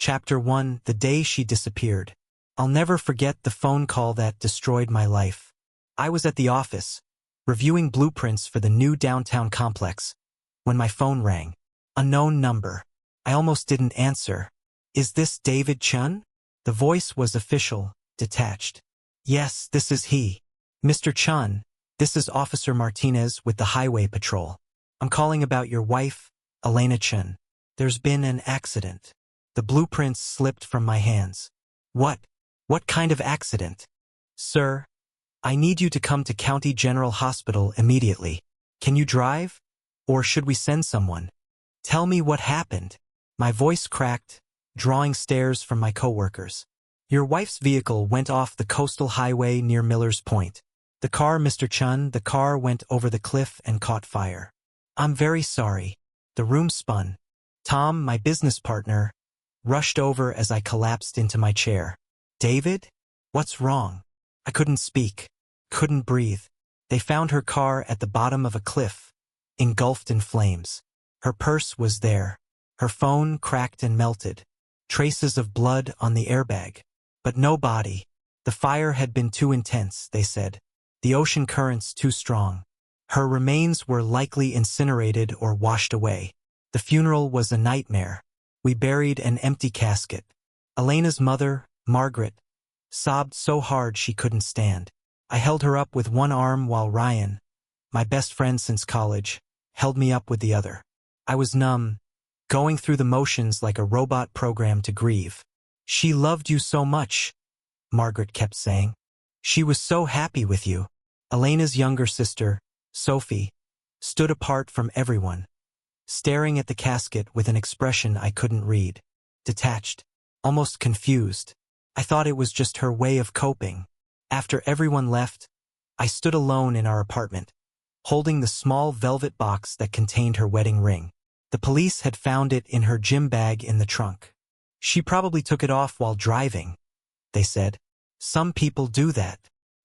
Chapter 1: The Day She Disappeared. I'll never forget the phone call that destroyed my life. I was at the office, reviewing blueprints for the new downtown complex, when my phone rang. Unknown number. I almost didn't answer. Is this David Chun? The voice was official, detached. Yes, this is he. Mr. Chun, this is Officer Martinez with the Highway Patrol. I'm calling about your wife, Elena Chun. There's been an accident. The blueprints slipped from my hands. What? What kind of accident? Sir, I need you to come to County General Hospital immediately. Can you drive? Or should we send someone? Tell me what happened. My voice cracked, drawing stares from my coworkers. Your wife's vehicle went off the coastal highway near Miller's Point. The car, Mr. Chun, the car went over the cliff and caught fire. I'm very sorry. The room spun. Tom, my business partner, rushed over as I collapsed into my chair. David? What's wrong? I couldn't speak, couldn't breathe. They found her car at the bottom of a cliff, engulfed in flames. Her purse was there. Her phone cracked and melted. Traces of blood on the airbag. But no body. The fire had been too intense, they said. The ocean currents too strong. Her remains were likely incinerated or washed away. The funeral was a nightmare. We buried an empty casket. Elena's mother, Margaret, sobbed so hard she couldn't stand. I held her up with one arm while Ryan, my best friend since college, held me up with the other. I was numb, going through the motions like a robot programmed to grieve. She loved you so much, Margaret kept saying. She was so happy with you. Elena's younger sister, Sophie, stood apart from everyone, staring at the casket with an expression I couldn't read. Detached, almost confused. I thought it was just her way of coping. After everyone left, I stood alone in our apartment, holding the small velvet box that contained her wedding ring. The police had found it in her gym bag in the trunk. She probably took it off while driving, they said. Some people do that.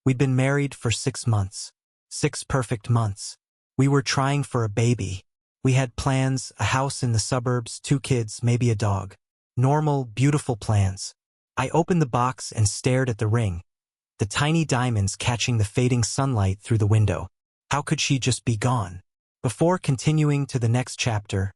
We'd been married for 6 months. 6 perfect months. We were trying for a baby. We had plans, a house in the suburbs, 2 kids, maybe a dog. Normal, beautiful plans. I opened the box and stared at the ring, the tiny diamonds catching the fading sunlight through the window. How could she just be gone? Before continuing to the next chapter,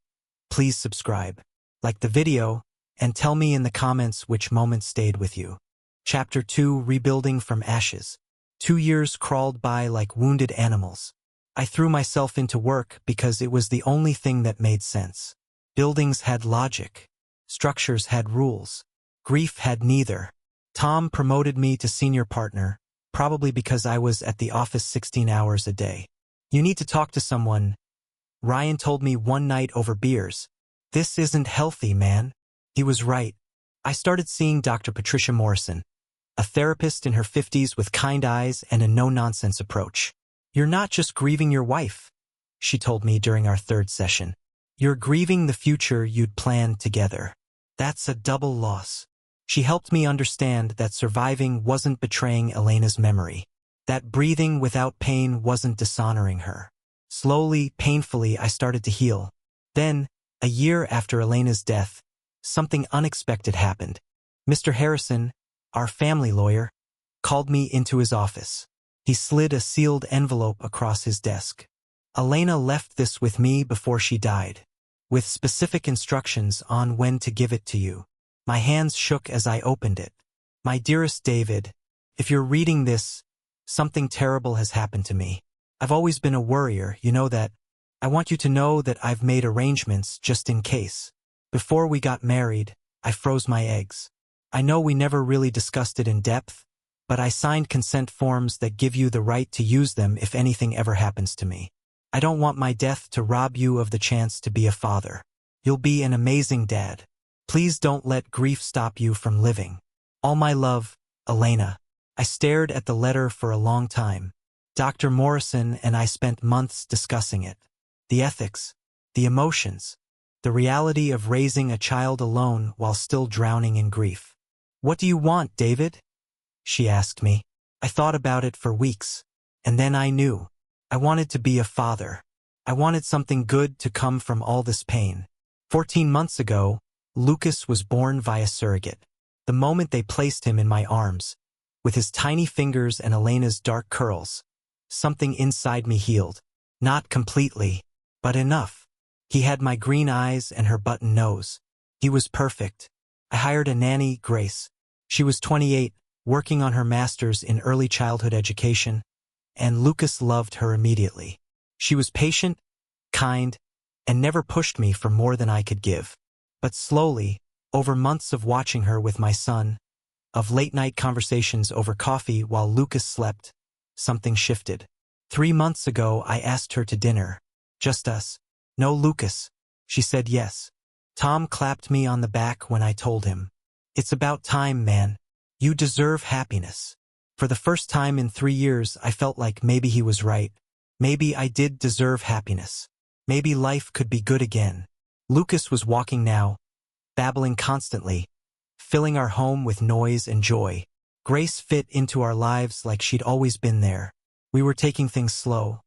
please subscribe, like the video, and tell me in the comments which moment stayed with you. Chapter 2: Rebuilding from Ashes. 2 years crawled by like wounded animals. I threw myself into work because it was the only thing that made sense. Buildings had logic. Structures had rules. Grief had neither. Tom promoted me to senior partner, probably because I was at the office 16 hours a day. You need to talk to someone, Ryan told me one night over beers. This isn't healthy, man. He was right. I started seeing Dr. Patricia Morrison, a therapist in her 50s with kind eyes and a no-nonsense approach. You're not just grieving your wife, she told me during our 3rd session. You're grieving the future you'd planned together. That's a double loss. She helped me understand that surviving wasn't betraying Elena's memory, that breathing without pain wasn't dishonoring her. Slowly, painfully, I started to heal. Then, a year after Elena's death, something unexpected happened. Mr. Harrison, our family lawyer, called me into his office. He slid a sealed envelope across his desk. Elena left this with me before she died, with specific instructions on when to give it to you. My hands shook as I opened it. My dearest David, if you're reading this, something terrible has happened to me. I've always been a worrier, you know that. I want you to know that I've made arrangements just in case. Before we got married, I froze my eggs. I know we never really discussed it in depth, but I signed consent forms that give you the right to use them if anything ever happens to me. I don't want my death to rob you of the chance to be a father. You'll be an amazing dad. Please don't let grief stop you from living. All my love, Elena. I stared at the letter for a long time. Dr. Morrison and I spent months discussing it. The ethics, the emotions, the reality of raising a child alone while still drowning in grief. What do you want, David? She asked me. I thought about it for weeks, and then I knew. I wanted to be a father. I wanted something good to come from all this pain. 14 months ago, Lucas was born via surrogate. The moment they placed him in my arms, with his tiny fingers and Elena's dark curls, something inside me healed. Not completely, but enough. He had my green eyes and her button nose. He was perfect. I hired a nanny, Grace. She was 28, working on her master's in early childhood education, and Lucas loved her immediately. She was patient, kind, and never pushed me for more than I could give. But slowly, over months of watching her with my son, of late-night conversations over coffee while Lucas slept, something shifted. 3 months ago, I asked her to dinner. Just us. No Lucas. She said yes. Tom clapped me on the back when I told him. It's about time, man. You deserve happiness. For the first time in 3 years, I felt like maybe he was right. Maybe I did deserve happiness. Maybe life could be good again. Lucas was walking now, babbling constantly, filling our home with noise and joy. Grace fit into our lives like she'd always been there. We were taking things slow,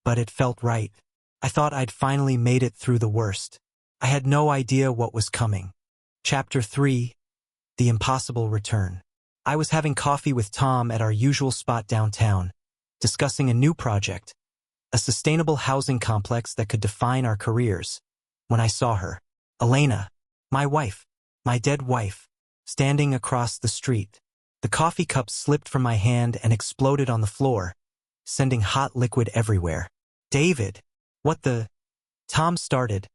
but it felt right. I thought I'd finally made it through the worst. I had no idea what was coming. Chapter 3: The Impossible Return. I was having coffee with Tom at our usual spot downtown, discussing a new project, a sustainable housing complex that could define our careers, when I saw her. Elena, my wife, my dead wife, standing across the street. The coffee cup slipped from my hand and exploded on the floor, sending hot liquid everywhere. David, what the... Tom started,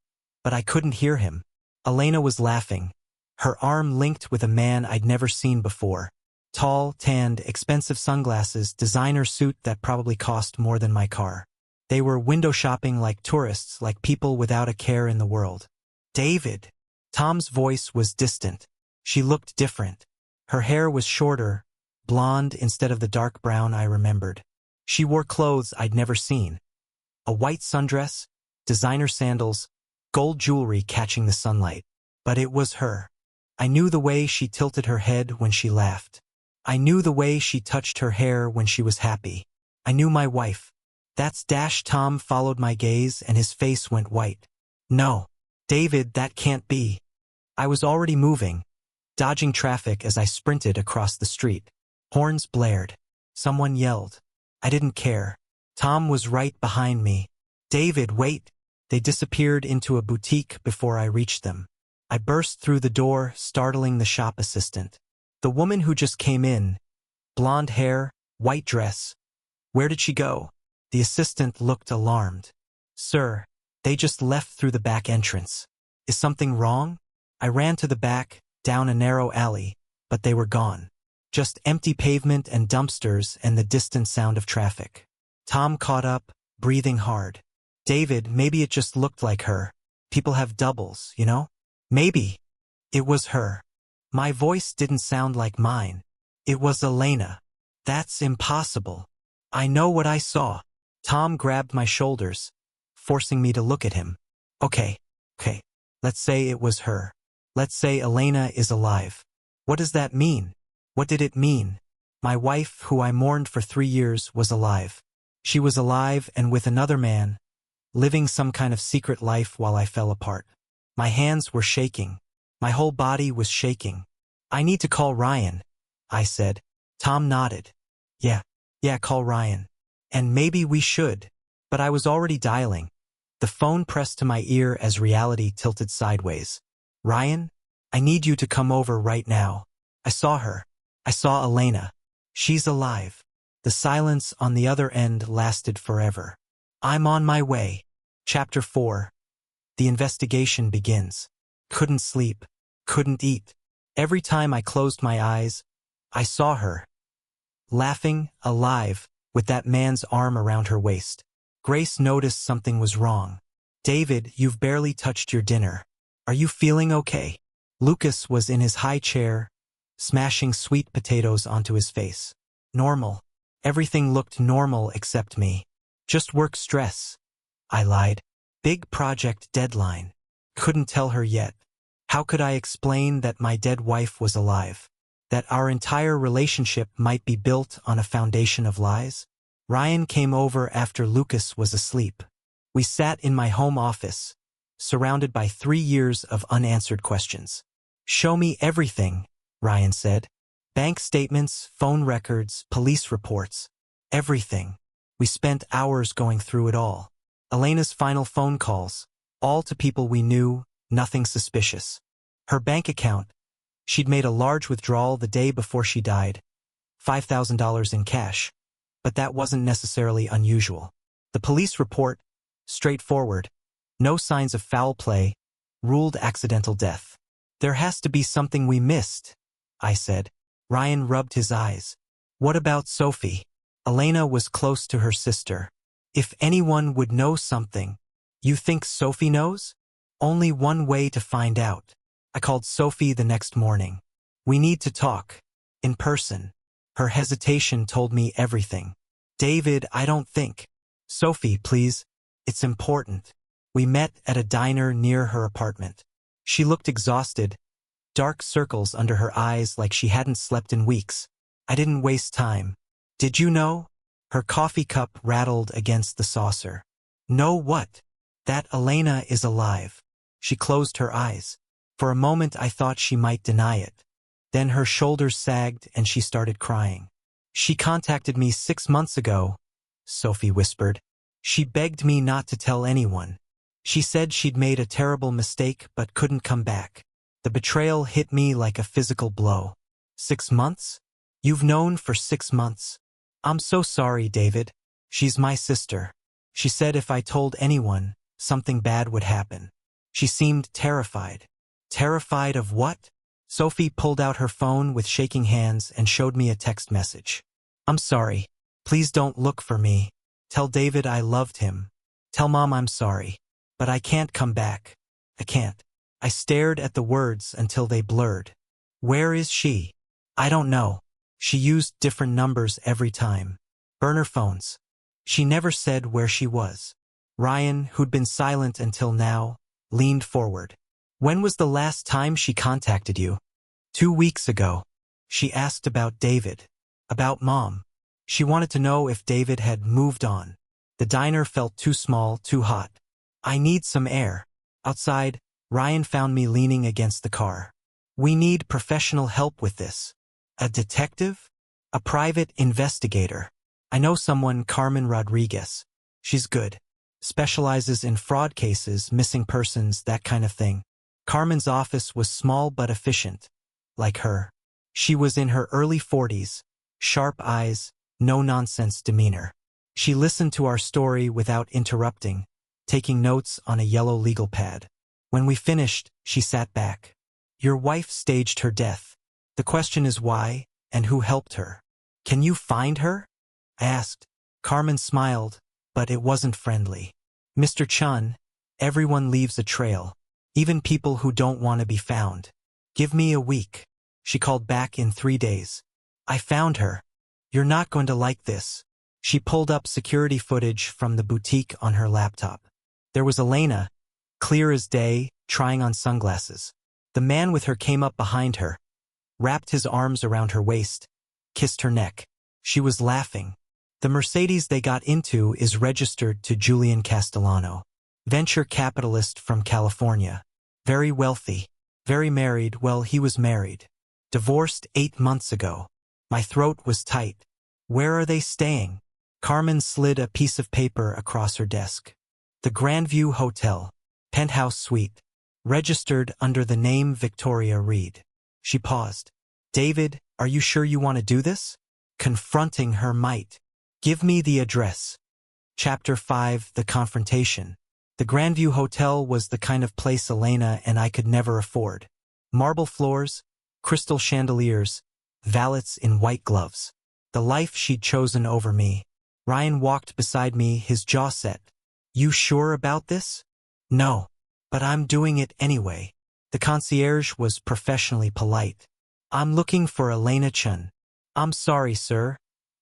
but I couldn't hear him. Elena was laughing, her arm linked with a man I'd never seen before. Tall, tanned, expensive sunglasses, designer suit that probably cost more than my car. They were window shopping like tourists, like people without a care in the world. David. Tom's voice was distant. She looked different. Her hair was shorter, blonde instead of the dark brown I remembered. She wore clothes I'd never seen. A white sundress, designer sandals, gold jewelry catching the sunlight. But it was her. I knew the way she tilted her head when she laughed. I knew the way she touched her hair when she was happy. I knew my wife. That's Tom followed my gaze and his face went white. No. David, that can't be. I was already moving, dodging traffic as I sprinted across the street. Horns blared. Someone yelled. I didn't care. Tom was right behind me. David, wait. They disappeared into a boutique before I reached them. I burst through the door, startling the shop assistant. The woman who just came in. Blonde hair, white dress. Where did she go? The assistant looked alarmed. Sir, they just left through the back entrance. Is something wrong? I ran to the back, down a narrow alley, but they were gone. Just empty pavement and dumpsters and the distant sound of traffic. Tom caught up, breathing hard. David, maybe it just looked like her. People have doubles, you know? Maybe. It was her. My voice didn't sound like mine. It was Elena. That's impossible. I know what I saw. Tom grabbed my shoulders, forcing me to look at him. Okay. Let's say it was her. Let's say Elena is alive. What does that mean? What did it mean? My wife, who I mourned for 3 years, was alive. She was alive and with another man, living some kind of secret life while I fell apart. My hands were shaking. My whole body was shaking. I need to call Ryan, I said. Tom nodded. Yeah, call Ryan. And maybe we should. But I was already dialing. The phone pressed to my ear as reality tilted sideways. Ryan, I need you to come over right now. I saw her. I saw Elena. She's alive. The silence on the other end lasted forever. I'm on my way. Chapter 4. The investigation begins. Couldn't sleep. Couldn't eat. Every time I closed my eyes, I saw her. Laughing, alive, with that man's arm around her waist. Grace noticed something was wrong. David, you've barely touched your dinner. Are you feeling okay? Lucas was in his high chair, smashing sweet potatoes onto his face. Normal. Everything looked normal except me. Just work stress. I lied. Big project deadline. Couldn't tell her yet. How could I explain that my dead wife was alive? That our entire relationship might be built on a foundation of lies? Ryan came over after Lucas was asleep. We sat in my home office, surrounded by 3 years of unanswered questions. "Show me everything," Ryan said. "Bank statements, phone records, police reports. Everything." We spent hours going through it all. Elena's final phone calls, all to people we knew, nothing suspicious. Her bank account, she'd made a large withdrawal the day before she died, $5,000 in cash. But that wasn't necessarily unusual. The police report, straightforward, no signs of foul play, ruled accidental death. "There has to be something we missed," I said. Ryan rubbed his eyes. "What about Sophie?" Elena was close to her sister. "If anyone would know something." "You think Sophie knows?" "Only one way to find out." I called Sophie the next morning. "We need to talk. In person." Her hesitation told me everything. "David, I don't think." "Sophie, please. It's important." We met at a diner near her apartment. She looked exhausted, dark circles under her eyes like she hadn't slept in weeks. I didn't waste time. "Did you know?" Her coffee cup rattled against the saucer. "Know what?" "That Elena is alive." She closed her eyes. For a moment I thought she might deny it. Then her shoulders sagged and she started crying. "She contacted me 6 months ago," Sophie whispered. "She begged me not to tell anyone. She said she'd made a terrible mistake but couldn't come back." The betrayal hit me like a physical blow. 6 months? You've known for 6 months? "I'm so sorry, David. She's my sister. She said if I told anyone, something bad would happen." She seemed terrified. "Terrified of what?" Sophie pulled out her phone with shaking hands and showed me a text message. "I'm sorry. Please don't look for me. Tell David I loved him. Tell Mom I'm sorry. But I can't come back. I can't." I stared at the words until they blurred. "Where is she?" "I don't know. She used different numbers every time. Burner phones." She never said where she was. Ryan, who'd been silent until now, leaned forward. "When was the last time she contacted you?" 2 weeks ago. She asked about David. About Mom. She wanted to know if David had moved on. The diner felt too small, too hot. "I need some air." Outside, Ryan found me leaning against the car. "We need professional help with this." "A detective?" "A private investigator. I know someone, Carmen Rodriguez. She's good. Specializes in fraud cases, missing persons, that kind of thing." Carmen's office was small but efficient. Like her. She was in her early 40s, sharp eyes, no-nonsense demeanor. She listened to our story without interrupting, taking notes on a yellow legal pad. When we finished, she sat back. "Your wife staged her death. The question is why, and who helped her. Can you find her?" I asked. Carmen smiled, but it wasn't friendly. "Mr. Chun, everyone leaves a trail. Even people who don't want to be found. Give me a week." She called back in 3 days. "I found her. You're not going to like this." She pulled up security footage from the boutique on her laptop. There was Elena, clear as day, trying on sunglasses. The man with her came up behind her, wrapped his arms around her waist, kissed her neck. She was laughing. The Mercedes they got into is registered to Julian Castellano, venture capitalist from California. Very wealthy. Very married. Well, he was married. Divorced 8 months ago. My throat was tight. "Where are they staying?" Carmen slid a piece of paper across her desk. "The Grandview Hotel. Penthouse suite. Registered under the name Victoria Reed." She paused. "David, are you sure you want to do this?" Confronting her might. "Give me the address." Chapter 5: The Confrontation. The Grandview Hotel was the kind of place Elena and I could never afford. Marble floors, crystal chandeliers, valets in white gloves. The life she'd chosen over me. Ryan walked beside me, his jaw set. "You sure about this?" "No. But I'm doing it anyway." The concierge was professionally polite. "I'm looking for Elena Chun." "I'm sorry, sir.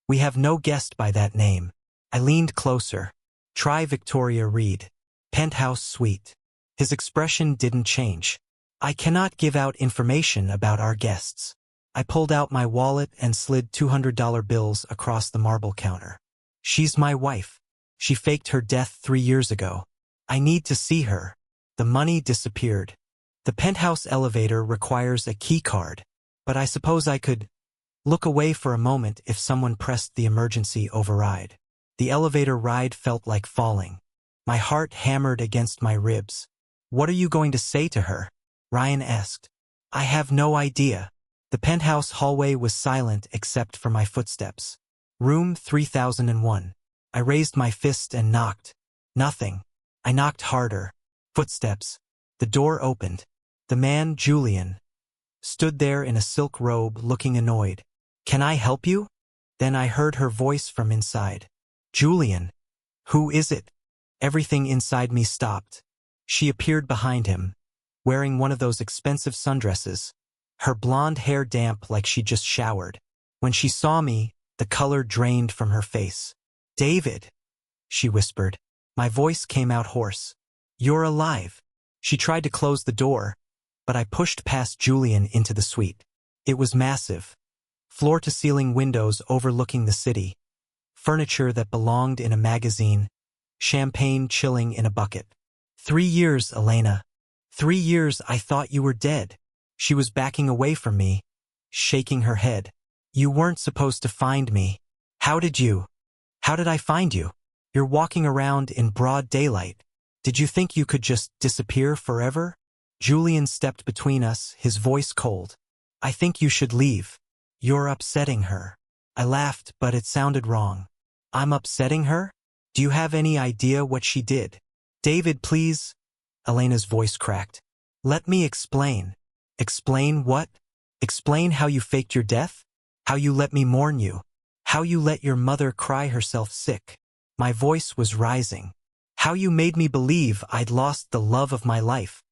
We have no guest by that name." I leaned closer. "Try Victoria Reed. Penthouse suite." His expression didn't change. "I cannot give out information about our guests." I pulled out my wallet and slid $200 bills across the marble counter. "She's my wife. She faked her death 3 years ago. I need to see her." The money disappeared. The penthouse elevator requires a key card, but I suppose I could look away for a moment if someone pressed the emergency override. The elevator ride felt like falling. My heart hammered against my ribs. "What are you going to say to her?" Ryan asked. "I have no idea." The penthouse hallway was silent except for my footsteps. Room 3001. I raised my fist and knocked. Nothing. I knocked harder. Footsteps. The door opened. The man, Julian, stood there in a silk robe looking annoyed. "Can I help you?" Then I heard her voice from inside. "Julian, who is it?" Everything inside me stopped. She appeared behind him, wearing one of those expensive sundresses, her blonde hair damp like she'd just showered. When she saw me, the color drained from her face. "David," she whispered. My voice came out hoarse. "You're alive." She tried to close the door, but I pushed past Julian into the suite. It was massive. Floor-to-ceiling windows overlooking the city. Furniture that belonged in a magazine. Champagne chilling in a bucket. 3 years, Elena. 3 years I thought you were dead." She was backing away from me, shaking her head. "You weren't supposed to find me. How did you? How did I find you? You're walking around in broad daylight. Did you think you could just disappear forever?" Julian stepped between us, his voice cold. "I think you should leave. You're upsetting her." I laughed, but it sounded wrong. "I'm upsetting her? Do you have any idea what she did?" "David, please." Elena's voice cracked. "Let me explain." "Explain what?" "Explain how you faked your death? How you let me mourn you? How you let your mother cry herself sick?" My voice was rising. "How you made me believe I'd lost the love of my life."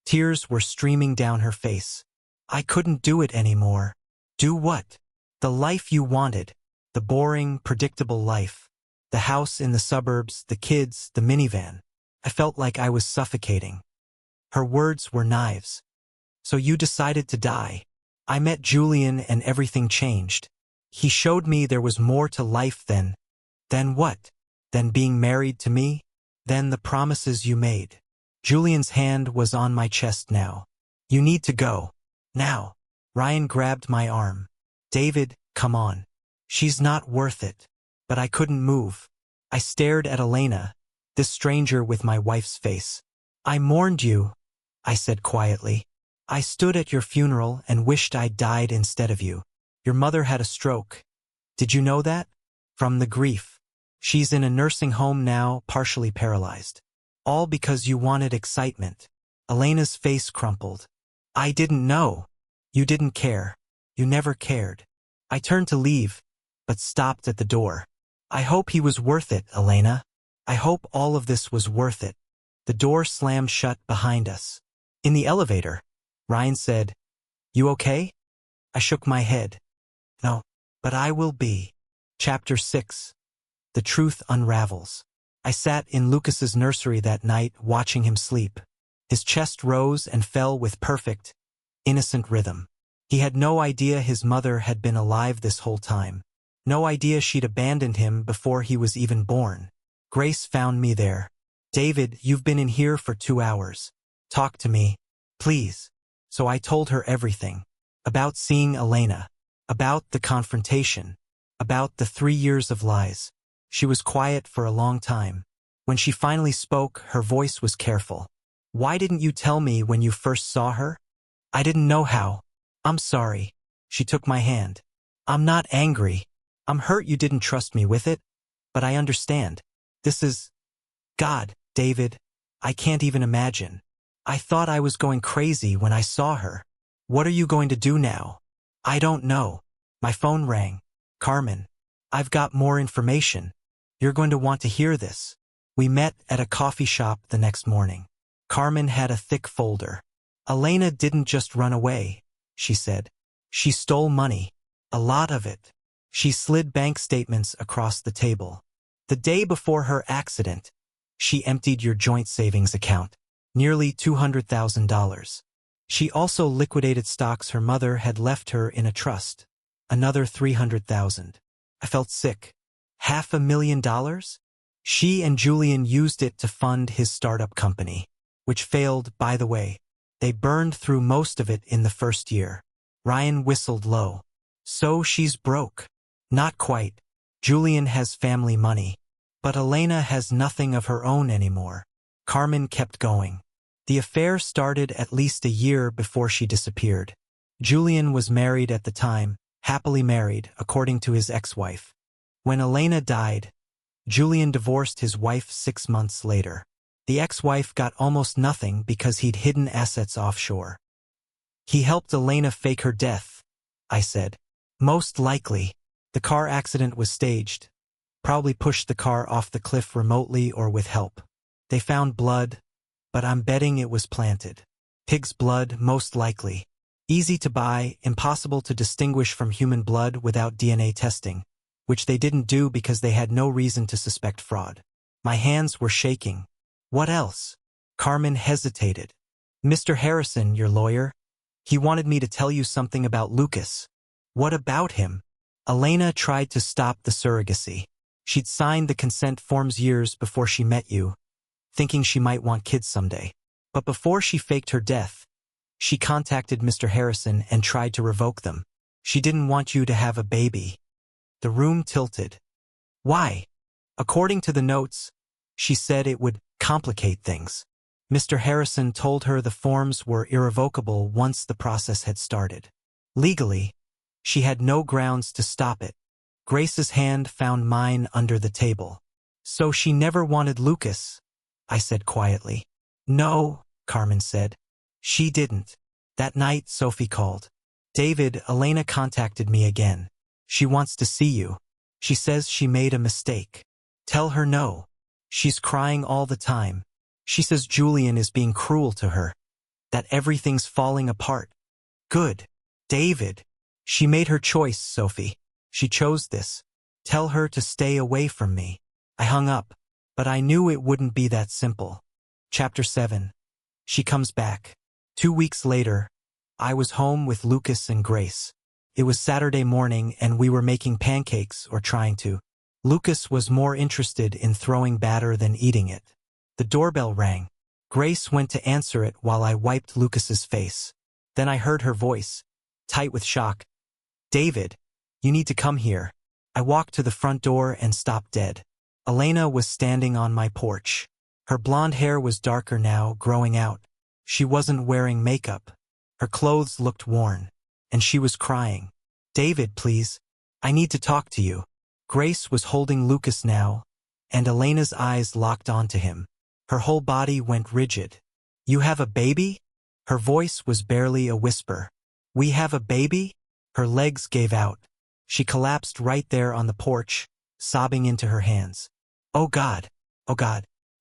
Tears were streaming down her face. "I couldn't do it anymore." "Do what?" "The life you wanted. The boring, predictable life. The house in the suburbs, the kids, the minivan." I felt like I was suffocating. Her words were knives. "So you decided to die." I met Julian and everything changed. He showed me there was more to life than what? Than being married to me? Than the promises you made. Julian's hand was on my chest now. "You need to go. Now." Ryan grabbed my arm. "David, come on. She's not worth it." But I couldn't move. I stared at Elena, this stranger with my wife's face. "I mourned you," I said quietly. "I stood at your funeral and wished I'd died instead of you. Your mother had a stroke. Did you know that? From the grief. She's in a nursing home now, partially paralyzed. All because you wanted excitement." Elena's face crumpled. "I didn't know. You didn't care. You never cared." I turned to leave, but stopped at the door. "I hope he was worth it, Elena. I hope all of this was worth it." The door slammed shut behind us. In the elevator, Ryan said, "You okay?" I shook my head. "No, but I will be." Chapter 6. The Truth Unravels. I sat in Lucas's nursery that night watching him sleep. His chest rose and fell with perfect, innocent rhythm. He had no idea his mother had been alive this whole time. No idea she'd abandoned him before he was even born. Grace found me there. "David, you've been in here for 2 hours. Talk to me, please." So I told her everything. About seeing Elena. About the confrontation. About the 3 years of lies. She was quiet for a long time. When she finally spoke, her voice was careful. "Why didn't you tell me when you first saw her?" "I didn't know how. I'm sorry." She took my hand. "I'm not angry. I'm hurt you didn't trust me with it. But I understand. This is... God, David. I can't even imagine. I thought I was going crazy when I saw her. What are you going to do now?" "I don't know." My phone rang. "Carmen. I've got more information. You're going to want to hear this." We met at a coffee shop the next morning. Carmen had a thick folder. "Elena didn't just run away," she said. "She stole money. A lot of it." She slid bank statements across the table. "The day before her accident, she emptied your joint savings account. Nearly $200,000. She also liquidated stocks her mother had left her in a trust. Another $300,000. I felt sick. $500,000? She and Julian used it to fund his startup company. which failed, by the way. They burned through most of it in the first year. Ryan whistled low. So she's broke. Not quite. Julian has family money. But Elena has nothing of her own anymore. Carmen kept going. The affair started at least a year before she disappeared. Julian was married at the time, happily married, according to his ex-wife. When Elena died, Julian divorced his wife 6 months later. The ex-wife got almost nothing because he'd hidden assets offshore. He helped Elena fake her death, I said. Most likely. The car accident was staged. Probably pushed the car off the cliff remotely or with help. They found blood, but I'm betting it was planted. Pig's blood, most likely. Easy to buy, impossible to distinguish from human blood without DNA testing, which they didn't do because they had no reason to suspect fraud. My hands were shaking. What else? Carmen hesitated. Mr. Harrison, your lawyer? He wanted me to tell you something about Lucas. What about him? Elena tried to stop the surrogacy. She'd signed the consent forms years before she met you, thinking she might want kids someday. But before she faked her death, she contacted Mr. Harrison and tried to revoke them. She didn't want you to have a baby. The room tilted. Why? According to the notes, she said it would complicate things. Mr. Harrison told her the forms were irrevocable once the process had started. Legally, she had no grounds to stop it. Grace's hand found mine under the table. So she never wanted Lucas, I said quietly. No, Carmen said. She didn't. That night, Sophie called. David, Elena contacted me again. She wants to see you. She says she made a mistake. Tell her no. She's crying all the time. She says Julian is being cruel to her. That everything's falling apart. Good. David. She made her choice, Sophie. She chose this. Tell her to stay away from me. I hung up, but I knew it wouldn't be that simple. Chapter 7. She comes back. 2 weeks later, I was home with Lucas and Grace. It was Saturday morning and we were making pancakes, or trying to. Lucas was more interested in throwing batter than eating it. The doorbell rang. Grace went to answer it while I wiped Lucas's face. Then I heard her voice, tight with shock. David, you need to come here. I walked to the front door and stopped dead. Elena was standing on my porch. Her blonde hair was darker now, growing out. She wasn't wearing makeup. Her clothes looked worn. And she was crying. David, please. I need to talk to you. Grace was holding Lucas now, and Elena's eyes locked onto him. Her whole body went rigid. You have a baby? Her voice was barely a whisper. We have a baby? Her legs gave out. She collapsed right there on the porch, sobbing into her hands. Oh God,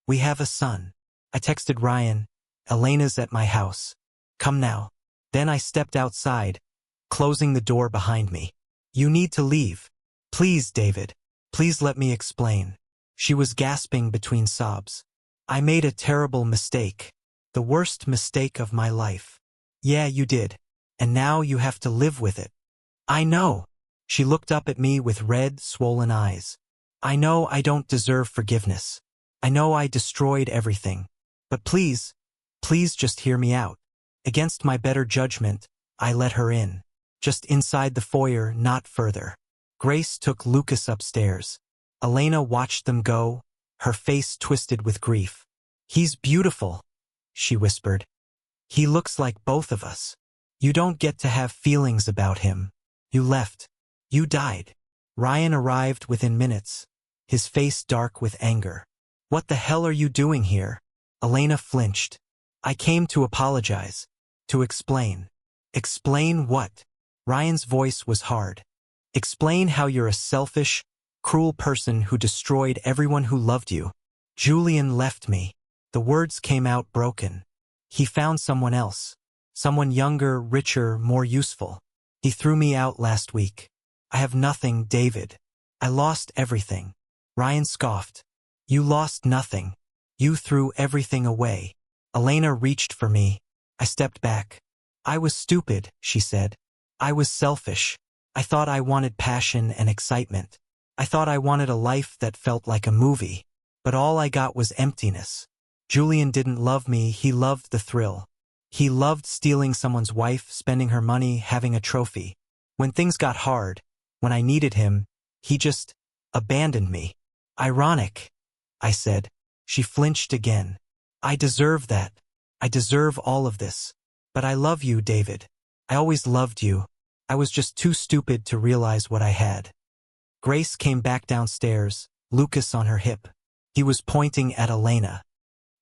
we have a son. I texted Ryan, Elena's at my house. Come now. Then I stepped outside, closing the door behind me. You need to leave. Please, David. Please let me explain. She was gasping between sobs. I made a terrible mistake. The worst mistake of my life. Yeah, you did. And now you have to live with it. I know. She looked up at me with red, swollen eyes. I know I don't deserve forgiveness. I know I destroyed everything. But please just hear me out. Against my better judgment, I let her in. Just inside the foyer, not further. Grace took Lucas upstairs. Elena watched them go, her face twisted with grief. He's beautiful, she whispered. He looks like both of us. You don't get to have feelings about him. You left. You died. Ryan arrived within minutes, his face dark with anger. What the hell are you doing here? Elena flinched. I came to apologize. To explain. Explain what? Ryan's voice was hard. Explain how you're a selfish, cruel person who destroyed everyone who loved you. Julian left me. The words came out broken. He found someone else. Someone younger, richer, more useful. He threw me out last week. I have nothing, David. I lost everything. Ryan scoffed. You lost nothing. You threw everything away. Elena reached for me. I stepped back. I was stupid, she said. I was selfish. I thought I wanted passion and excitement. I thought I wanted a life that felt like a movie. But all I got was emptiness. Julian didn't love me, he loved the thrill. He loved stealing someone's wife, spending her money, having a trophy. When things got hard, when I needed him, he just abandoned me. Ironic, I said. She flinched again. I deserve that. I deserve all of this. But I love you, David. I always loved you. I was just too stupid to realize what I had. Grace came back downstairs, Lucas on her hip. He was pointing at Elena.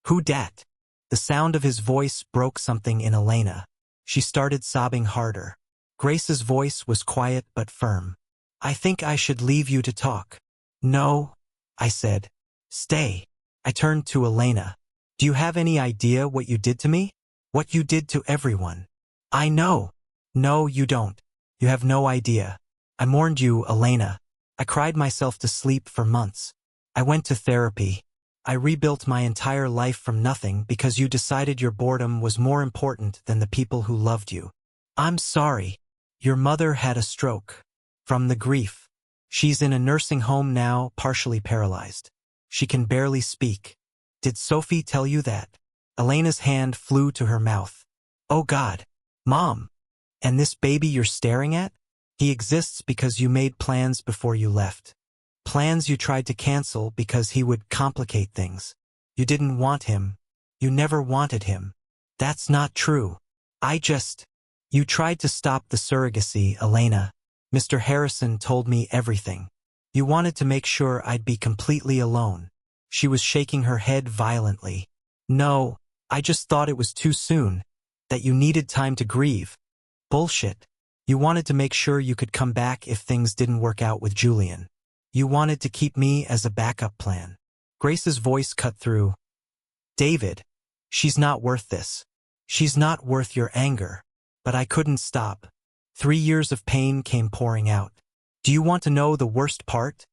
Who dat? The sound of his voice broke something in Elena. She started sobbing harder. Grace's voice was quiet but firm. I think I should leave you to talk. No, I said. Stay. I turned to Elena. Do you have any idea what you did to me? What you did to everyone? I know. No, you don't. You have no idea. I mourned you, Elena. I cried myself to sleep for months. I went to therapy. I rebuilt my entire life from nothing because you decided your boredom was more important than the people who loved you. I'm sorry. Your mother had a stroke. From the grief. She's in a nursing home now, partially paralyzed. She can barely speak. Did Sophie tell you that? Elena's hand flew to her mouth. Oh God. Mom. And this baby you're staring at? He exists because you made plans before you left. Plans you tried to cancel because he would complicate things. You didn't want him. You never wanted him. That's not true. You tried to stop the surrogacy, Elena. Mr. Harrison told me everything. You wanted to make sure I'd be completely alone. She was shaking her head violently. No, I just thought it was too soon. That you needed time to grieve. Bullshit. You wanted to make sure you could come back if things didn't work out with Julian. You wanted to keep me as a backup plan. Grace's voice cut through. David, she's not worth this. She's not worth your anger. But I couldn't stop. 3 years of pain came pouring out. Do you want to know the worst part,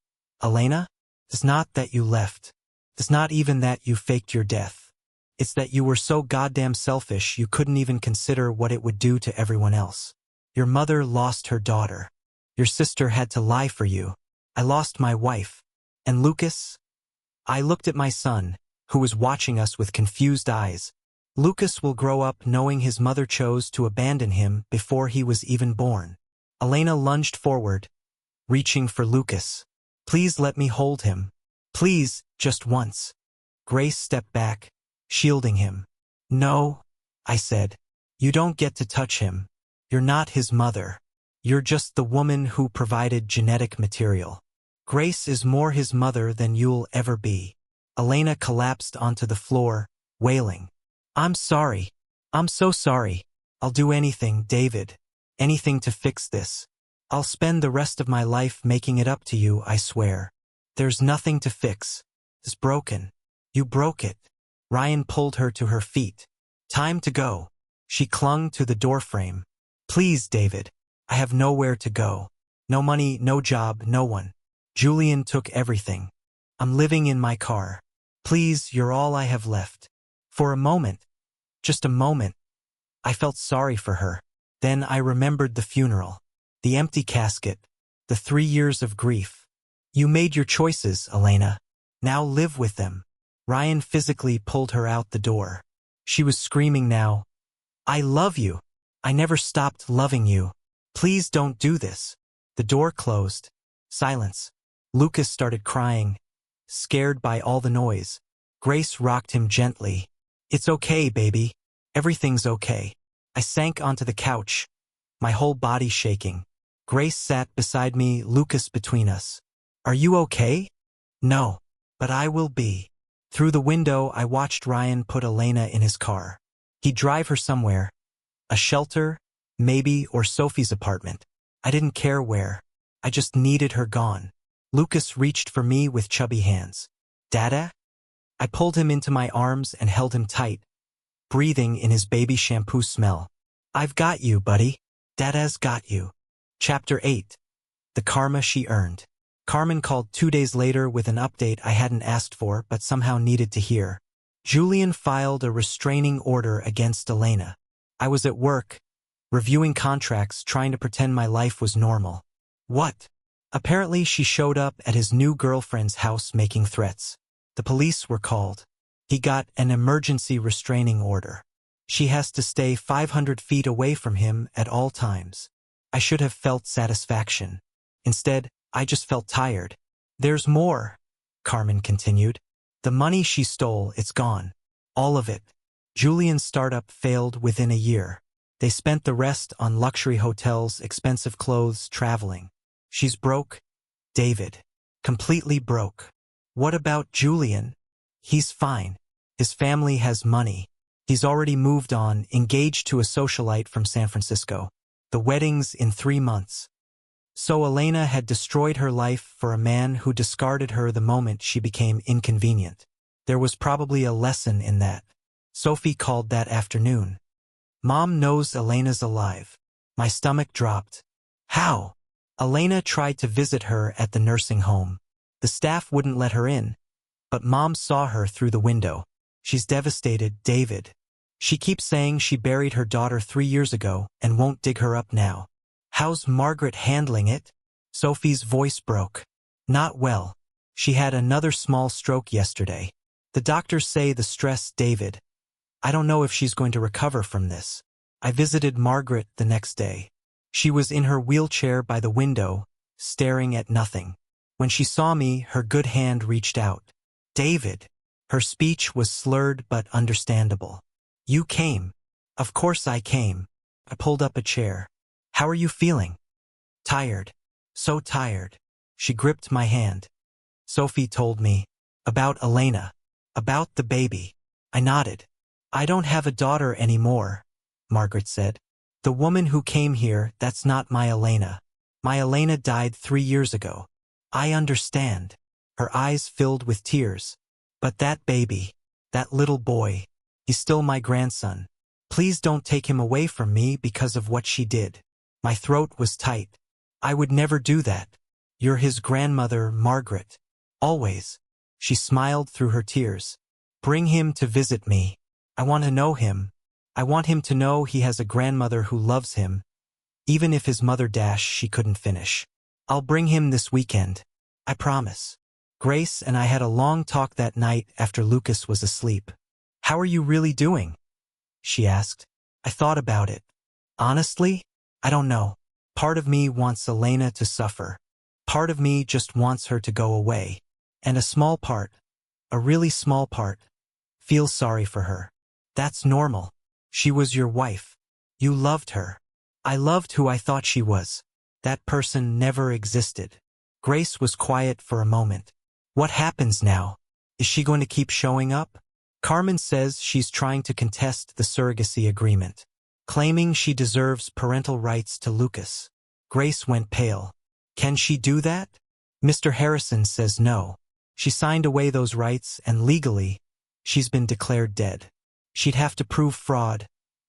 Elena? It's not that you left. It's not even that you faked your death. It's that you were so goddamn selfish you couldn't even consider what it would do to everyone else. Your mother lost her daughter. Your sister had to lie for you. I lost my wife. And Lucas? I looked at my son, who was watching us with confused eyes. Lucas will grow up knowing his mother chose to abandon him before he was even born. Elena lunged forward, reaching for Lucas. Please let me hold him. Please, just once. Grace stepped back, shielding him. No, I said. You don't get to touch him. You're not his mother. You're just the woman who provided genetic material. Grace is more his mother than you'll ever be. Elena collapsed onto the floor, wailing. I'm sorry. I'm so sorry. I'll do anything, David. Anything to fix this. I'll spend the rest of my life making it up to you, I swear. There's nothing to fix. It's broken. You broke it. Ryan pulled her to her feet. Time to go. She clung to the doorframe. Please, David. I have nowhere to go. No money, no job, no one. Julian took everything. I'm living in my car. Please, you're all I have left. For a moment, just a moment, I felt sorry for her. Then I remembered the funeral, the empty casket, the 3 years of grief. You made your choices, Elena. Now live with them. Ryan physically pulled her out the door. She was screaming now. I love you. I never stopped loving you. Please don't do this. The door closed. Silence. Lucas started crying, scared by all the noise. Grace rocked him gently. It's okay, baby. Everything's okay. I sank onto the couch, my whole body shaking. Grace sat beside me, Lucas between us. Are you okay? No, but I will be. Through the window, I watched Ryan put Elena in his car. He'd drive her somewhere. A shelter, maybe, or Sophie's apartment. I didn't care where. I just needed her gone. Lucas reached for me with chubby hands. Dada? I pulled him into my arms and held him tight, breathing in his baby shampoo smell. I've got you, buddy. Dada's got you. Chapter 8. The Karma She Earned. Carmen called 2 days later with an update I hadn't asked for but somehow needed to hear. Julian filed a restraining order against Elena. I was at work, reviewing contracts, trying to pretend my life was normal. What? Apparently she showed up at his new girlfriend's house making threats. The police were called. He got an emergency restraining order. She has to stay 500 feet away from him at all times. I should have felt satisfaction. Instead, I just felt tired. There's more, Carmen continued. The money she stole, it's gone. All of it. Julian's startup failed within a year. They spent the rest on luxury hotels, expensive clothes, traveling. She's broke, David. Completely broke. What about Julian? He's fine. His family has money. He's already moved on, engaged to a socialite from San Francisco. The wedding's in 3 months. So Elena had destroyed her life for a man who discarded her the moment she became inconvenient. There was probably a lesson in that. Sophie called that afternoon. Mom knows Elena's alive. My stomach dropped. How? Elena tried to visit her at the nursing home. The staff wouldn't let her in. But Mom saw her through the window. She's devastated, David. She keeps saying she buried her daughter 3 years ago and won't dig her up now. How's Margaret handling it? Sophie's voice broke. Not well. She had another small stroke yesterday. The doctors say the stress, David. I don't know if she's going to recover from this. I visited Margaret the next day. She was in her wheelchair by the window, staring at nothing. When she saw me, her good hand reached out. David. Her speech was slurred but understandable. You came. Of course I came. I pulled up a chair. How are you feeling? Tired. So tired. She gripped my hand. Sophie told me. About Elena. About the baby. I nodded. I don't have a daughter anymore, Margaret said. The woman who came here, that's not my Elena. My Elena died 3 years ago. I understand. Her eyes filled with tears. But that baby, that little boy, he's still my grandson. Please don't take him away from me because of what she did. My throat was tight. I would never do that. You're his grandmother, Margaret. Always. She smiled through her tears. Bring him to visit me. I want to know him. I want him to know he has a grandmother who loves him, even if his mother she couldn't finish. I'll bring him this weekend. I promise. Grace and I had a long talk that night after Lucas was asleep. How are you really doing? She asked. I thought about it. Honestly, I don't know. Part of me wants Elena to suffer. Part of me just wants her to go away. And a small part, a really small part, feels sorry for her. That's normal. She was your wife. You loved her. I loved who I thought she was. That person never existed. Grace was quiet for a moment. What happens now? Is she going to keep showing up? Carmen says she's trying to contest the surrogacy agreement, claiming she deserves parental rights to Lucas. Grace went pale. Can she do that? Mr. Harrison says no. She signed away those rights and legally, she's been declared dead. She'd have to prove fraud,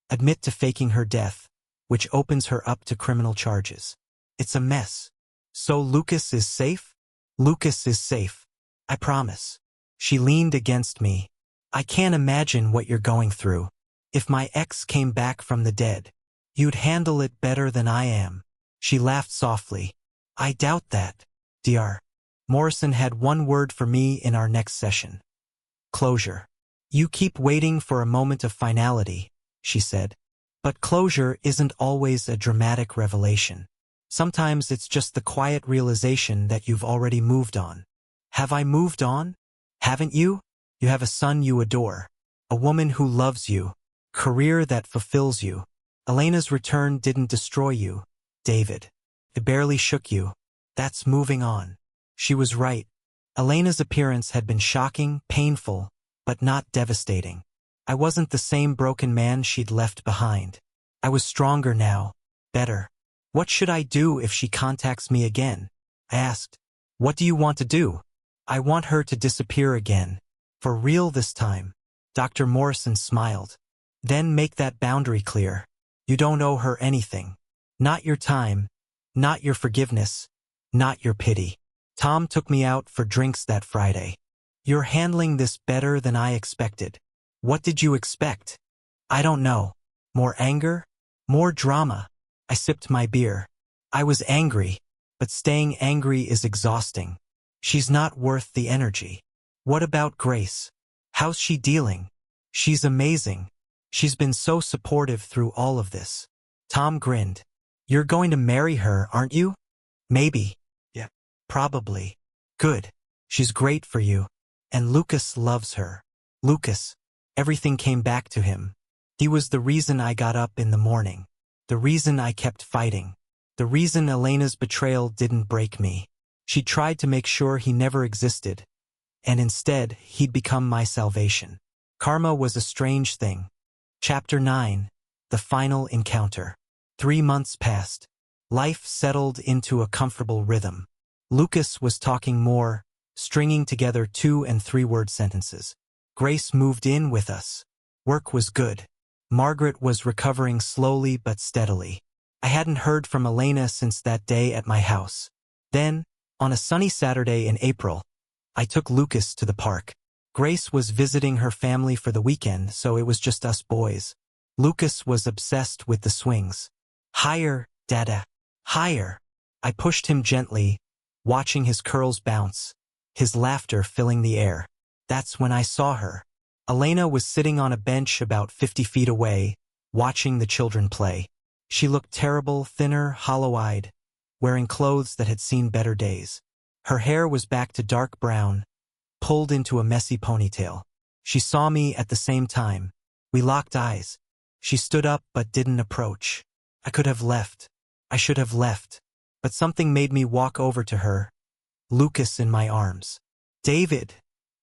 admit to faking her death, which opens her up to criminal charges. It's a mess. So Lucas is safe? Lucas is safe. I promise. She leaned against me. I can't imagine what you're going through. If my ex came back from the dead, you'd handle it better than I am. She laughed softly. I doubt that, Dr. Morrison had one word for me in our next session. Closure. You keep waiting for a moment of finality, she said. But closure isn't always a dramatic revelation. Sometimes it's just the quiet realization that you've already moved on. Have I moved on? Haven't you? You have a son you adore, a woman who loves you, career that fulfills you. Elena's return didn't destroy you, David. It barely shook you. That's moving on. She was right. Elena's appearance had been shocking, painful, but not devastating. I wasn't the same broken man she'd left behind. I was stronger now, better. What should I do if she contacts me again? I asked. What do you want to do? I want her to disappear again. For real this time. Dr. Morrison smiled. Then make that boundary clear. You don't owe her anything. Not your time, not your forgiveness, not your pity. Tom took me out for drinks that Friday. You're handling this better than I expected. What did you expect? I don't know. More anger? More drama? I sipped my beer. I was angry, but staying angry is exhausting. She's not worth the energy. What about Grace? How's she dealing? She's amazing. She's been so supportive through all of this. Tom grinned. You're going to marry her, aren't you? Maybe. Yeah. Probably. Good. She's great for you. And Lucas loves her. Lucas. Everything came back to him. He was the reason I got up in the morning. The reason I kept fighting. The reason Elena's betrayal didn't break me. She tried to make sure he never existed. And instead, he'd become my salvation. Karma was a strange thing. Chapter 9. The Final Encounter. 3 months passed. Life settled into a comfortable rhythm. Lucas was talking more, stringing together 2- and 3-word sentences. Grace moved in with us. Work was good. Margaret was recovering slowly but steadily. I hadn't heard from Elena since that day at my house. Then, on a sunny Saturday in April, I took Lucas to the park. Grace was visiting her family for the weekend, so it was just us boys. Lucas was obsessed with the swings. Higher, Dada. Higher. I pushed him gently, watching his curls bounce, his laughter filling the air. That's when I saw her. Elena was sitting on a bench about 50 feet away, watching the children play. She looked terrible, thinner, hollow-eyed, wearing clothes that had seen better days. Her hair was back to dark brown, pulled into a messy ponytail. She saw me at the same time. We locked eyes. She stood up but didn't approach. I could have left. I should have left. But something made me walk over to her, Lucas in my arms. David,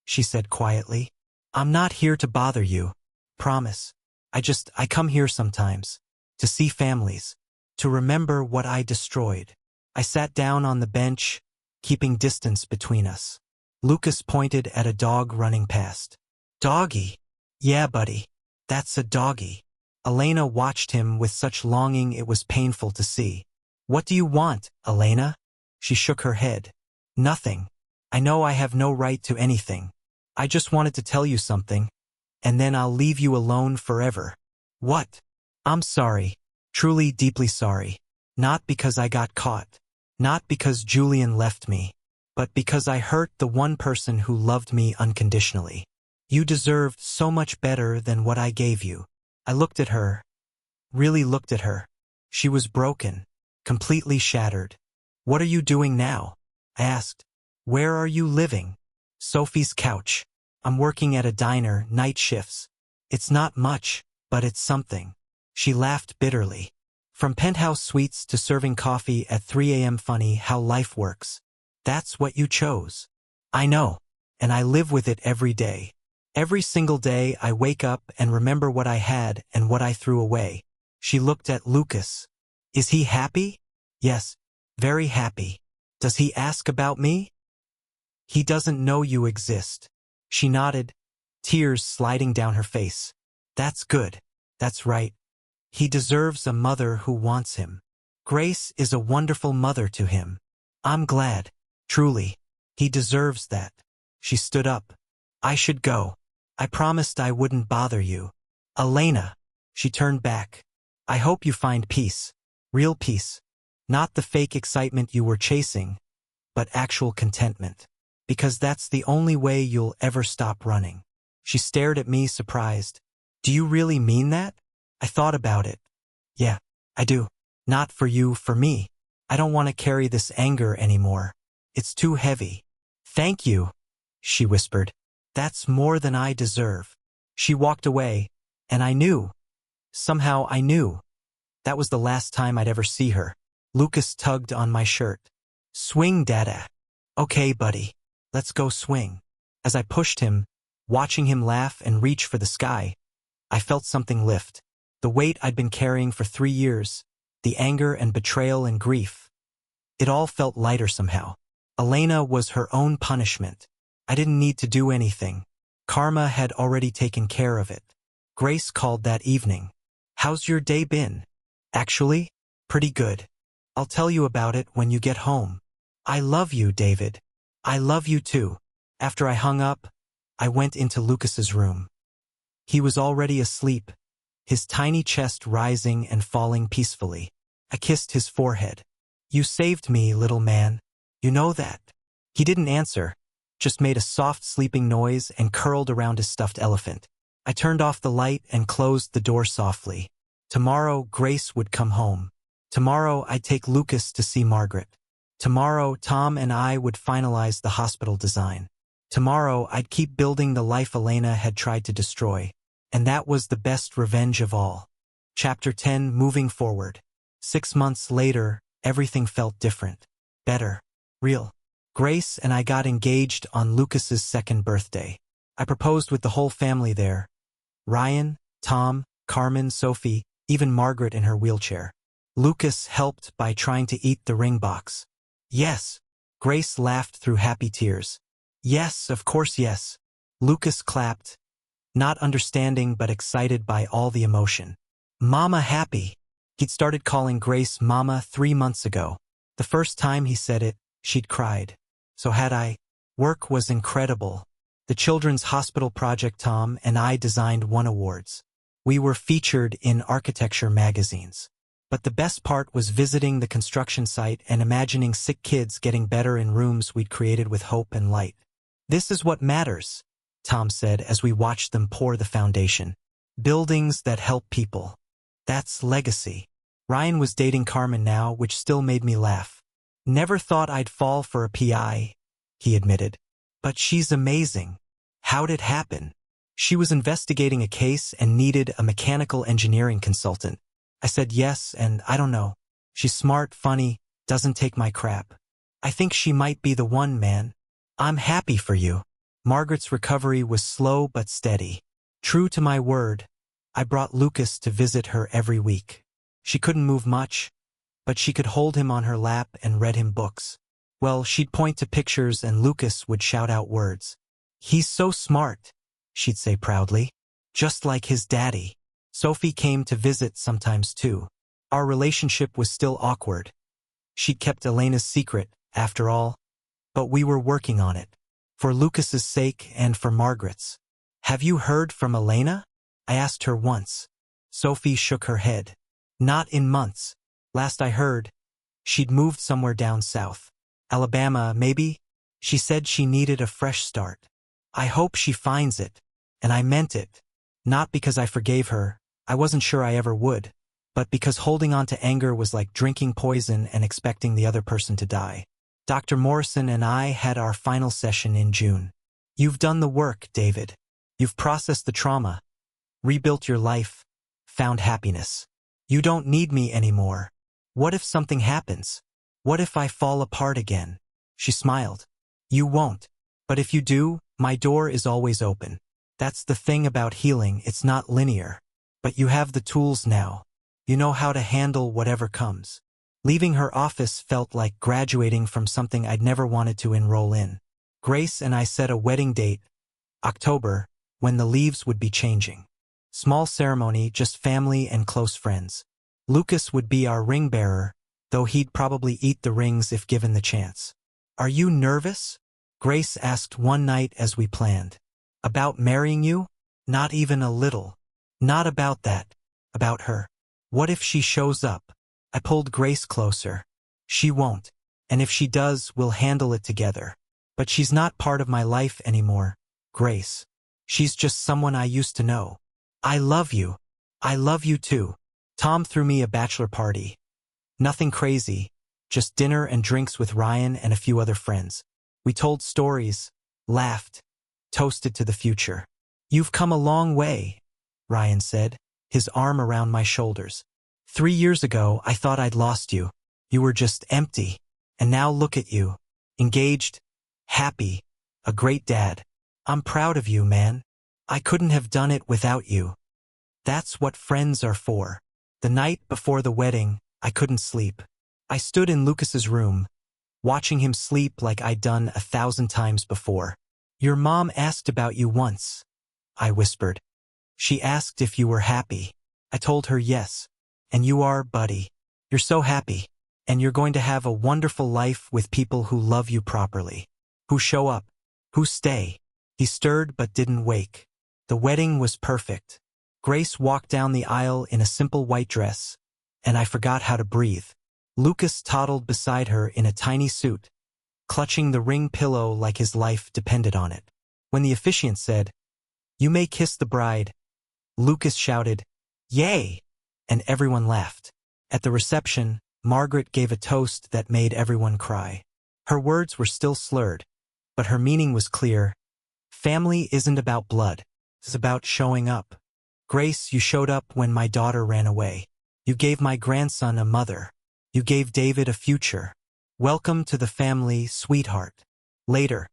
she said quietly. I'm not here to bother you. Promise. I come here sometimes. To see families. To remember what I destroyed. I sat down on the bench, keeping distance between us. Lucas pointed at a dog running past. Doggy. Yeah, buddy. That's a doggy. Elena watched him with such longing it was painful to see. What do you want, Elena? She shook her head. Nothing. I know I have no right to anything. I just wanted to tell you something, and then I'll leave you alone forever. What? I'm sorry. Truly deeply sorry. Not because I got caught. Not because Julian left me. But because I hurt the one person who loved me unconditionally. You deserved so much better than what I gave you. I looked at her. Really looked at her. She was broken. Completely shattered. What are you doing now? I asked. Where are you living? Sophie's couch. I'm working at a diner, night shifts. It's not much, but it's something. She laughed bitterly. From penthouse suites to serving coffee at 3 a.m. Funny how life works. That's what you chose. I know, and I live with it every day. Every single day I wake up and remember what I had and what I threw away. She looked at Lucas. Is he happy? Yes, very happy. Does he ask about me? He doesn't know you exist. She nodded, tears sliding down her face. That's good. That's right. He deserves a mother who wants him. Grace is a wonderful mother to him. I'm glad. Truly. He deserves that. She stood up. I should go. I promised I wouldn't bother you. Elena. She turned back. I hope you find peace. Real peace. Not the fake excitement you were chasing, but actual contentment. Because that's the only way you'll ever stop running. She stared at me surprised. Do you really mean that? I thought about it. Yeah, I do. Not for you, for me. I don't want to carry this anger anymore. It's too heavy. Thank you, she whispered. That's more than I deserve. She walked away, and I knew. Somehow I knew. That was the last time I'd ever see her. Lucas tugged on my shirt. Swing, Dada. Okay, buddy. Let's go swing. As I pushed him, watching him laugh and reach for the sky, I felt something lift. The weight I'd been carrying for 3 years, the anger and betrayal and grief. It all felt lighter somehow. Elena was her own punishment. I didn't need to do anything. Karma had already taken care of it. Grace called that evening. How's your day been? Actually, pretty good. I'll tell you about it when you get home. I love you, David. I love you too. After I hung up, I went into Lucas's room. He was already asleep, his tiny chest rising and falling peacefully. I kissed his forehead. You saved me, little man. You know that. He didn't answer, just made a soft sleeping noise and curled around his stuffed elephant. I turned off the light and closed the door softly. Tomorrow, Grace would come home. Tomorrow, I'd take Lucas to see Margaret. Tomorrow, Tom and I would finalize the hospital design. Tomorrow, I'd keep building the life Elena had tried to destroy. And that was the best revenge of all. Chapter 10, Moving Forward. 6 months later, everything felt different. Better. Real. Grace and I got engaged on Lucas's 2nd birthday. I proposed with the whole family there. Ryan, Tom, Carmen, Sophie, even Margaret in her wheelchair. Lucas helped by trying to eat the ring box. Yes. Grace laughed through happy tears. Yes, of course yes. Lucas clapped, not understanding but excited by all the emotion. Mama happy. He'd started calling Grace Mama 3 months ago. The first time he said it, she'd cried. So had I. Work was incredible. The Children's Hospital project Tom and I designed won awards. We were featured in architecture magazines. But the best part was visiting the construction site and imagining sick kids getting better in rooms we'd created with hope and light. This is what matters, Tom said as we watched them pour the foundation. Buildings that help people. That's legacy. Ryan was dating Carmen now, which still made me laugh. Never thought I'd fall for a PI, he admitted. But she's amazing. How'd it happen? She was investigating a case and needed a mechanical engineering consultant. I said yes, and I don't know. She's smart, funny, doesn't take my crap. I think she might be the one, man. I'm happy for you. Margaret's recovery was slow but steady. True to my word, I brought Lucas to visit her every week. She couldn't move much, but she could hold him on her lap and read him books. Well, she'd point to pictures and Lucas would shout out words. He's so smart, she'd say proudly. Just like his daddy. Sophie came to visit sometimes too. Our relationship was still awkward. She'd kept Elena's secret, after all. But we were working on it. For Lucas's sake and for Margaret's. Have you heard from Elena? I asked her once. Sophie shook her head. Not in months. Last I heard, she'd moved somewhere down south. Alabama, maybe? She said she needed a fresh start. I hope she finds it. And I meant it. Not because I forgave her, I wasn't sure I ever would, but because holding on to anger was like drinking poison and expecting the other person to die. Dr. Morrison and I had our final session in June. You've done the work, David. You've processed the trauma, rebuilt your life, found happiness. You don't need me anymore. What if something happens? What if I fall apart again? She smiled. You won't. But if you do, my door is always open. That's the thing about healing, it's not linear. But you have the tools now. You know how to handle whatever comes. Leaving her office felt like graduating from something I'd never wanted to enroll in. Grace and I set a wedding date, October, when the leaves would be changing. Small ceremony, just family and close friends. Lucas would be our ring bearer, though he'd probably eat the rings if given the chance. Are you nervous? Grace asked one night as we planned. About marrying you? Not even a little. Not about that. About her. What if she shows up? I pulled Grace closer. She won't. And if she does, we'll handle it together. But she's not part of my life anymore, Grace. She's just someone I used to know. I love you. I love you too. Tom threw me a bachelor party. Nothing crazy, just dinner and drinks with Ryan and a few other friends. We told stories, laughed, toasted to the future. You've come a long way, Ryan said, his arm around my shoulders. 3 years ago, I thought I'd lost you. You were just empty. And now look at you. Engaged, happy, a great dad. I'm proud of you, man. I couldn't have done it without you. That's what friends are for. The night before the wedding, I couldn't sleep. I stood in Lucas's room, watching him sleep like I'd done 1,000 times before. Your mom asked about you once, I whispered. She asked if you were happy. I told her yes. And you are, buddy. You're so happy. And you're going to have a wonderful life with people who love you properly. Who show up. Who stay. He stirred but didn't wake. The wedding was perfect. Grace walked down the aisle in a simple white dress, and I forgot how to breathe. Lucas toddled beside her in a tiny suit, clutching the ring pillow like his life depended on it. When the officiant said, "You may kiss the bride," Lucas shouted, "Yay!" and everyone laughed. At the reception, Margaret gave a toast that made everyone cry. Her words were still slurred, but her meaning was clear. Family isn't about blood. It's about showing up. Grace, you showed up when my daughter ran away. You gave my grandson a mother. You gave David a future. Welcome to the family, sweetheart. Later,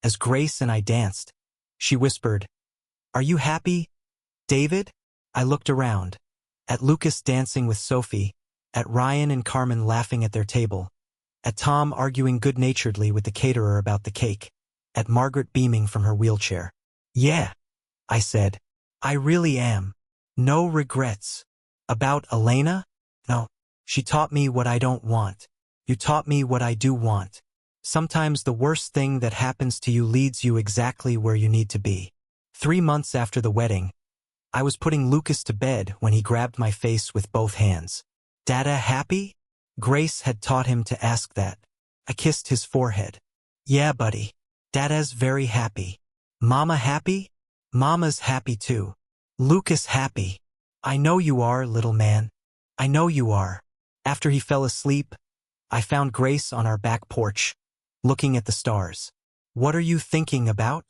as Grace and I danced, she whispered, "Are you happy, David?" I looked around, at Lucas dancing with Sophie, at Ryan and Carmen laughing at their table, at Tom arguing good-naturedly with the caterer about the cake, at Margaret beaming from her wheelchair. "Yeah," I said, "I really am. No regrets." About Elena? No. She taught me what I don't want. You taught me what I do want. Sometimes the worst thing that happens to you leads you exactly where you need to be. 3 months after the wedding, I was putting Lucas to bed when he grabbed my face with both hands. "Dada happy?" Grace had taught him to ask that. I kissed his forehead. "Yeah, buddy. Dada's very happy." "Mama happy?" "Mama's happy too." "Lucas happy?" "I know you are, little man. I know you are." After he fell asleep, I found Grace on our back porch, looking at the stars. "What are you thinking about?"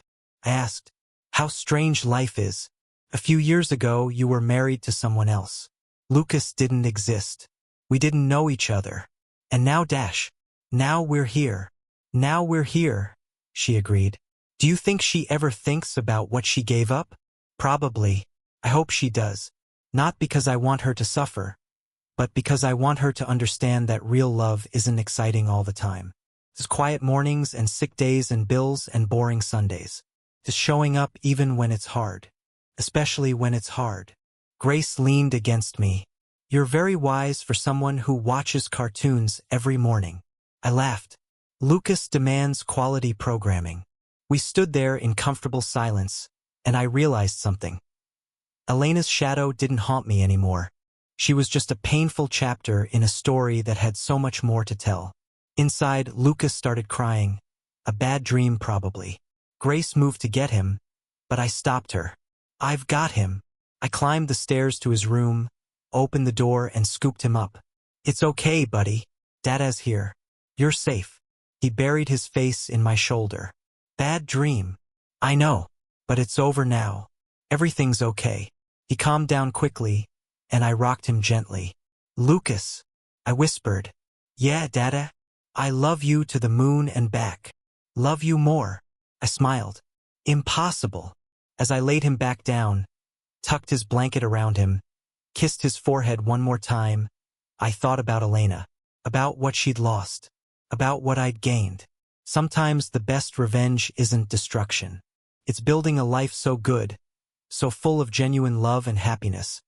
I asked. "How strange life is. A few years ago, you were married to someone else. Lucas didn't exist. We didn't know each other. And now now we're here. Now we're here," she agreed. "Do you think she ever thinks about what she gave up?" "Probably. I hope she does. Not because I want her to suffer, but because I want her to understand that real love isn't exciting all the time. There's quiet mornings and sick days and bills and boring Sundays. Just showing up even when it's hard. Especially when it's hard." Grace leaned against me. "You're very wise for someone who watches cartoons every morning." I laughed. "Lucas demands quality programming." We stood there in comfortable silence, and I realized something. Elena's shadow didn't haunt me anymore. She was just a painful chapter in a story that had so much more to tell. Inside, Lucas started crying. A bad dream, probably. Grace moved to get him, but I stopped her. "I've got him." I climbed the stairs to his room, opened the door, and scooped him up. "It's okay, buddy. Dada's here. You're safe." He buried his face in my shoulder. "Bad dream. I know, but it's over now. Everything's okay." He calmed down quickly, and I rocked him gently. "Lucas," I whispered. "Yeah, Dada? I love you to the moon and back." "Love you more." I smiled. "Impossible." As I laid him back down, tucked his blanket around him, kissed his forehead one more time, I thought about Elena, about what she'd lost, about what I'd gained. Sometimes the best revenge isn't destruction. It's building a life so good, so full of genuine love and happiness,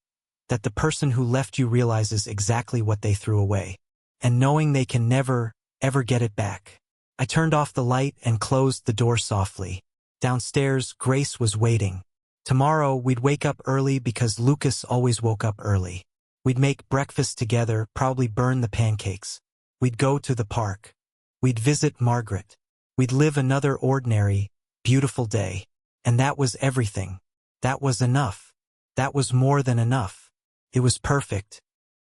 that the person who left you realizes exactly what they threw away, and knowing they can never, ever get it back. I turned off the light and closed the door softly. Downstairs, Grace was waiting. Tomorrow, we'd wake up early because Lucas always woke up early. We'd make breakfast together, probably burn the pancakes. We'd go to the park. We'd visit Margaret. We'd live another ordinary, beautiful day. And that was everything. That was enough. That was more than enough. It was perfect.